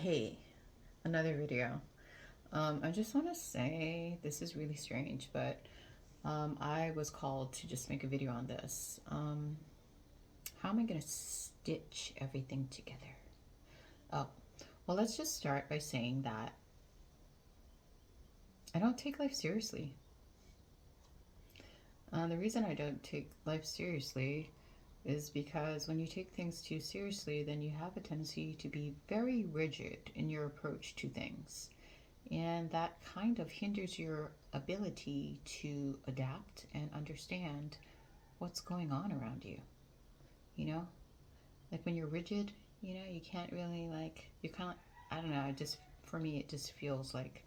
Hey, another video. I just want to say this is really strange, but I was called to just make a video on this. How am I going to stitch everything together? Oh, well, let's just start by saying that I don't take life seriously. The reason I don't take life seriously is because when you take things too seriously, then you have a tendency to be very rigid in your approach to things. And that kind of hinders your ability to adapt and understand what's going on around you. You know, like when you're rigid, you can't really, like, you can't, I don't know, for me, it just feels like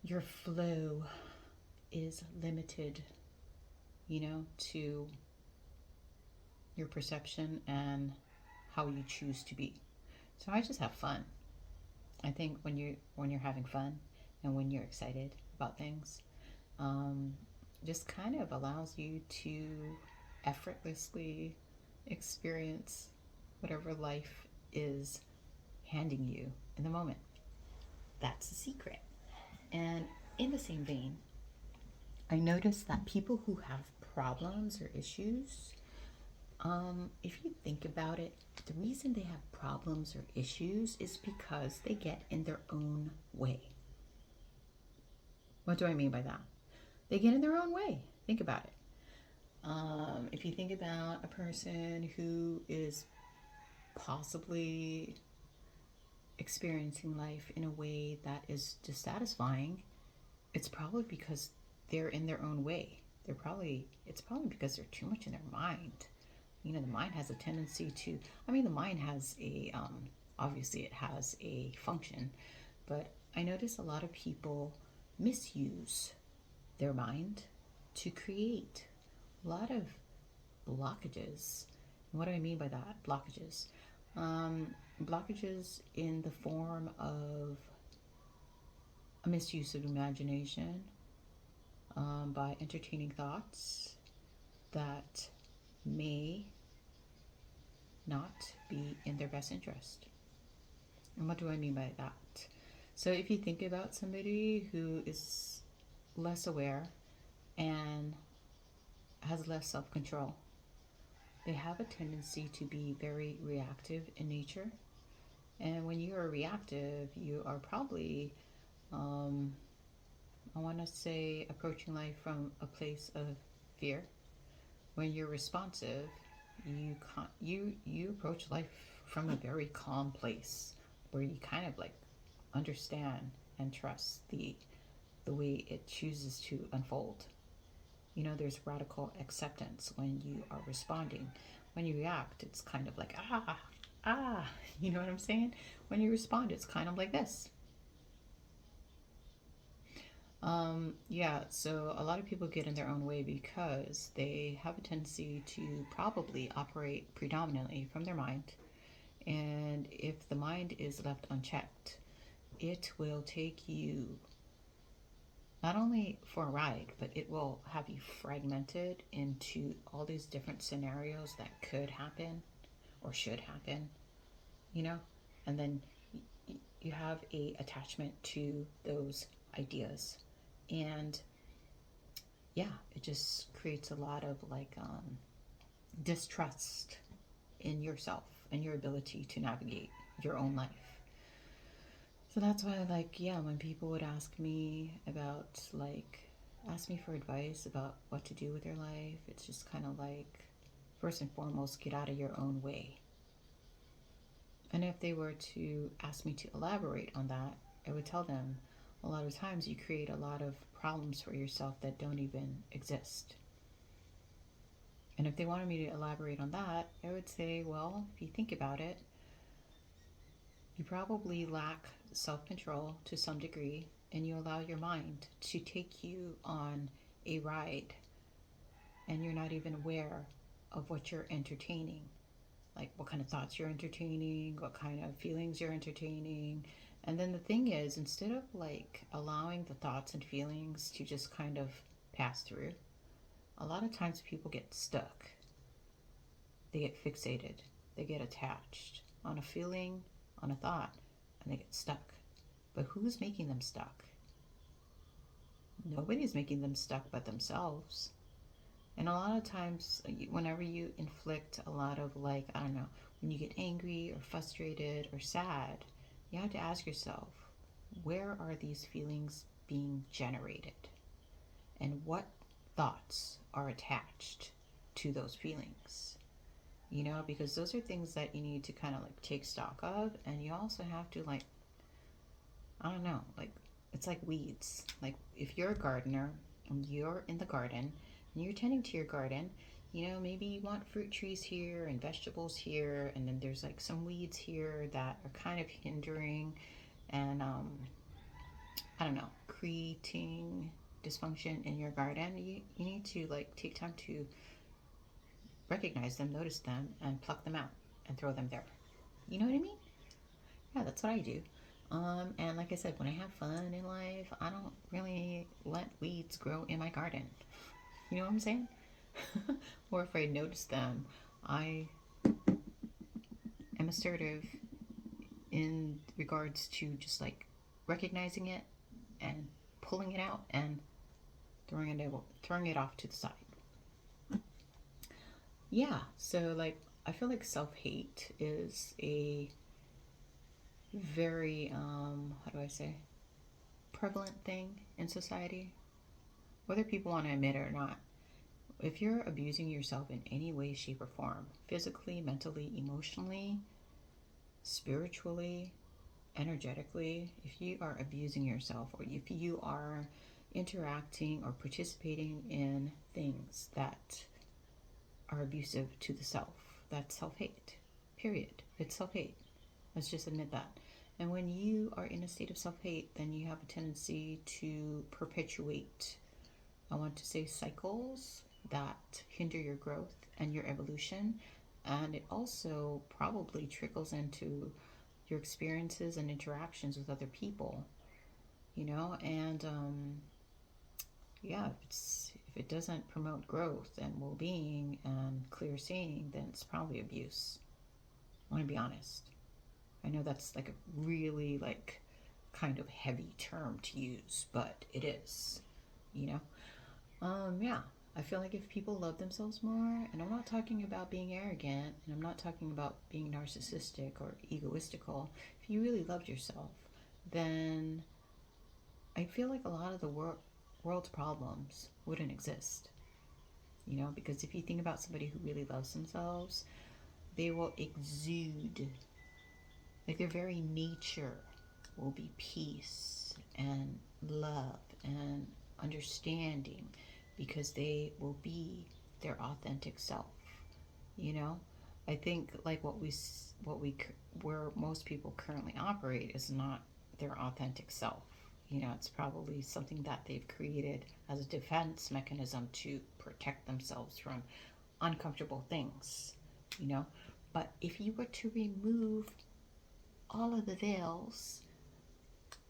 your flow is limited, to your perception and how you choose to be. So I just have fun. I think when you're having fun and when you're excited about things, um, just kind of allows you to effortlessly experience whatever life is handing you in the moment. That's the secret. And in the same vein, I notice that people who have problems or issues, if you think about it, the reason they have problems or issues is because they get in their own way. What do I mean by that? They get in their own way. Think about it. If you think about a person who is possibly experiencing life in a way that is dissatisfying, it's probably because they're in their own way. It's probably because they're too much in their mind. The mind has a tendency to, the mind has obviously it has a function, but I notice a lot of people misuse their mind to create a lot of blockages. And what do I mean by that? Blockages. Blockages in the form of a misuse of imagination, by entertaining thoughts that may not be in their best interest. And what do I mean by that? So if you think about somebody who is less aware and has less self control, they have a tendency to be very reactive in nature. And when you are reactive, you are probably, I want to say, approaching life from a place of fear. When you're responsive, you approach life from a very calm place where you kind of like understand and trust the way it chooses to unfold. There's radical acceptance when you are responding. When you react, it's kind of like you know what I'm saying? When you respond, it's kind of like this. Yeah, so a lot of people get in their own way because they have a tendency to probably operate predominantly from their mind. And if the mind is left unchecked, it will take you not only for a ride, but it will have you fragmented into all these different scenarios that could happen or should happen, you know? And then you have a attachment to those ideas. And yeah, it just creates a lot of distrust in yourself and your ability to navigate your own life. So that's why, when people would ask me for advice about what to do with their life, it's just kind of like, first and foremost, get out of your own way. And if they were to ask me to elaborate on that, I would tell them a lot of times you create a lot of problems for yourself that don't even exist. And if they wanted me to elaborate on that, I would say, well, if you think about it, you probably lack self control to some degree, and you allow your mind to take you on a ride, and you're not even aware of what you're entertaining. Like what kind of thoughts you're entertaining, what kind of feelings you're entertaining. And then the thing is, instead of allowing the thoughts and feelings to just kind of pass through, a lot of times people get stuck. They get fixated. They get attached on a feeling, on a thought, and they get stuck. But who's making them stuck? Nobody's making them stuck but themselves. And a lot of times, whenever you inflict a lot of, like, I don't know, when you get angry or frustrated or sad, you have to ask yourself, where are these feelings being generated? And what thoughts are attached to those feelings? You know, because those are things that you need to kind of like take stock of. And you also have to, like, I don't know, like, it's like weeds. Like, if you're a gardener and you're in the garden and you're tending to your garden, you know, maybe you want fruit trees here and vegetables here, and then there's like some weeds here that are kind of hindering and, I don't know, creating dysfunction in your garden. You need to like take time to recognize them, notice them, and pluck them out and throw them there. You know what I mean? Yeah, that's what I do. And like I said, when I have fun in life, I don't really let weeds grow in my garden. You know what I'm saying? Or if I notice them, I am assertive in regards to just like recognizing it and pulling it out and throwing it off to the side. Yeah, so like I feel like self-hate is a very how do I say, prevalent thing in society, whether people want to admit it or not. If you're abusing yourself in any way, shape, or form, physically, mentally, emotionally, spiritually, energetically, if you are abusing yourself or if you are interacting or participating in things that are abusive to the self, that's self-hate. Period. It's self-hate. Let's just admit that. And when you are in a state of self-hate, then you have a tendency to perpetuate, I want to say, cycles that hinder your growth and your evolution. And it also probably trickles into your experiences and interactions with other people, you know? And yeah, if it doesn't promote growth and well-being and clear seeing, then it's probably abuse. I want to be honest. I know that's like a really like kind of heavy term to use, but it is, you know? Yeah, I feel like if people love themselves more, and I'm not talking about being arrogant, and I'm not talking about being narcissistic or egoistical. If you really loved yourself, then I feel like a lot of the world's problems wouldn't exist. You know, because if you think about somebody who really loves themselves, they will exude, like their very nature will be peace and love and understanding, because they will be their authentic self. You know, I think like where most people currently operate is not their authentic self. You know, it's probably something that they've created as a defense mechanism to protect themselves from uncomfortable things, you know. But if you were to remove all of the veils,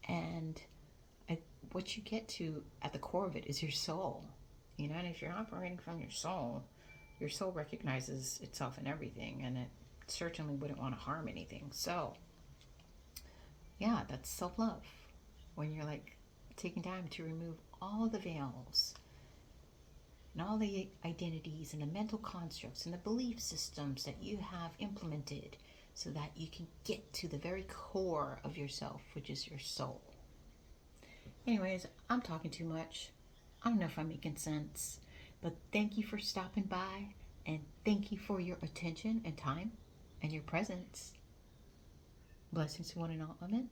and what you get to at the core of it is your soul, you know. And if you're operating from your soul recognizes itself in everything, and it certainly wouldn't want to harm anything. So yeah, that's self-love, when you're like taking time to remove all the veils and all the identities and the mental constructs and the belief systems that you have implemented, so that you can get to the very core of yourself, which is your soul. Anyways, I'm talking too much. I don't know if I'm making sense, but thank you for stopping by, and thank you for your attention and time and your presence. Blessings to one and all. Amen.